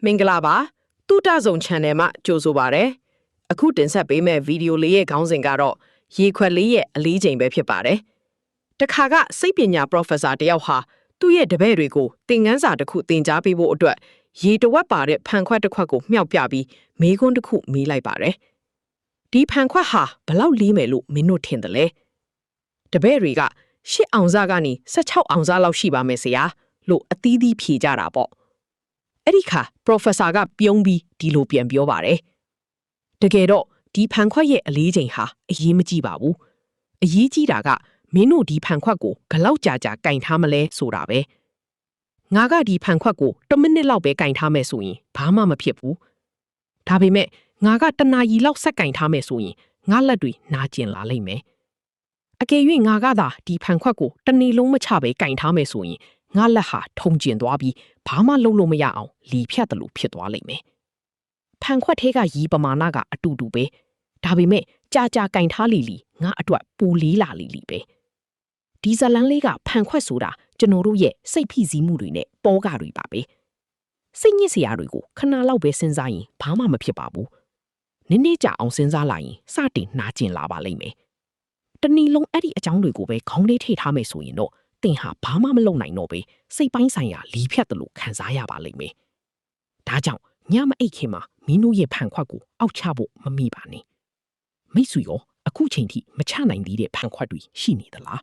မင်္ဂလာပါတူတာဇုံ channel မှာကြိုဆိုပါရစေအခုတင်ဆက်ပေးမယ့်ဗီဒီယိုလေးရဲ့ခေါင်းစဉ်ကတော့ရေခွက်လေးရဲ့အလေးချိန်ပဲဖြစ်ပါတယ်တခါကစိတ်ပညာ professor တယောက်ဟာသူ့ရဲ့တပည့်တွေကိုသင်ခန်းစာတစ်ခုသင်ကြားပေးဖို့အတွက်ရေတဝက်ပါတဲ့ဖန်ခွက်တစ်ခွက်ကိုမြှောက်ပြပြီးမေးခွန်းတစ်ခုမေးလိုက်ပါတယ်ဒီဖန်ခွက်ဟာဘယ်လောက်လေးမယ်လို့မင်းတို့ထင်တယ်လဲတပည့်တွေက8အောင်စကနေ16အောင်စလောက်ရှိပါမယ်ဆရာလို့အသီးသီးဖြေကြတာပေါ့အဲ့ဒီခါ professor ကပြုံးပြီးဒီလိုပြန်ပြောပါတယ်တကယ်တော့ဒီဖန်ခွက်ရဲ့အလေးချိန်ဟာအရေးမကြီးပါဘူးအရေးကြီးတာကမင်းတို့ဒီဖန်ခွက်ကိုဘယ်လောက်ကြာကြာကင်ထားမလဲဆိုတာပဲငါကဒီဖန်ခွက်ကို1မိနစ်လောက်ပဲကင်ထားမယ်ဆိုရင်ဘာမှမဖြစ်ဘူးဒါပေမဲ့ငါက1နာရီလောက်ဆက်ကင်ထားမယ်ဆိုရင်ငါလက်တွေနာကျင်လာလိမ့်မယ်အကယ်၍ငါကသာဒီဖန်ခွက်ကိုတစ်နေ့လုံးမချပဲကင်ထားမယ်ဆိုရင်ငါလက်ဟာထုံကျင်သွားပြီးဘာမှလုပ်လို့မရအောင်လီဖြတ်တယ်လို့ဖြစ်သွားလိမ့်မယ်ဖန်ခွက်ထဲကရီပမာဏကအတူတူပဲဒါပေမဲ့ကြာကြာကင်ထားလီငါအတွက်ပူလေးလာလီပဲဒီဇလန်းလေးကဖန်ခွက်ဆိုတာကျွန်တော်တို့ရဲ့စိတ်ဖိစီးမှုတွေနဲ့ပေါကတွေပါပဲစိတ်ညစ်စရာတွေကိုခဏလောက်ပဲစဉ်းစားရင်ဘာမှမဖြစ်ပါဘူးနည်းနည်းကြာအောင်စဉ်းစားလိုက်ရင်စတင်နာကျင်လာပါလိမ့်မယ်တနည်းလုံးအဲ့ဒီအကြောင်းတွေကိုပဲခေါင်းလေးထိထားမယ်ဆိုရင်တော့တင်ဟာဘာမှမလုပ်နိုင်တော့ပဲစိတ်ပိုင်းဆိုင်ရာလီဖြတ်တယ်လို့ခံစားရပါလိမ့်မယ်ဒါကြောင့်ညမအိတ်ခင်မှာမင်းတို့ရဲ့ဖန်ခွက်ကိုအောက်ချဖို့မမိပါနဲ့မိတ်ဆွေရောအခုချိန်ထိမချနိုင်သေးတဲ့ဖန်ခွက်တွေရှိနေသလား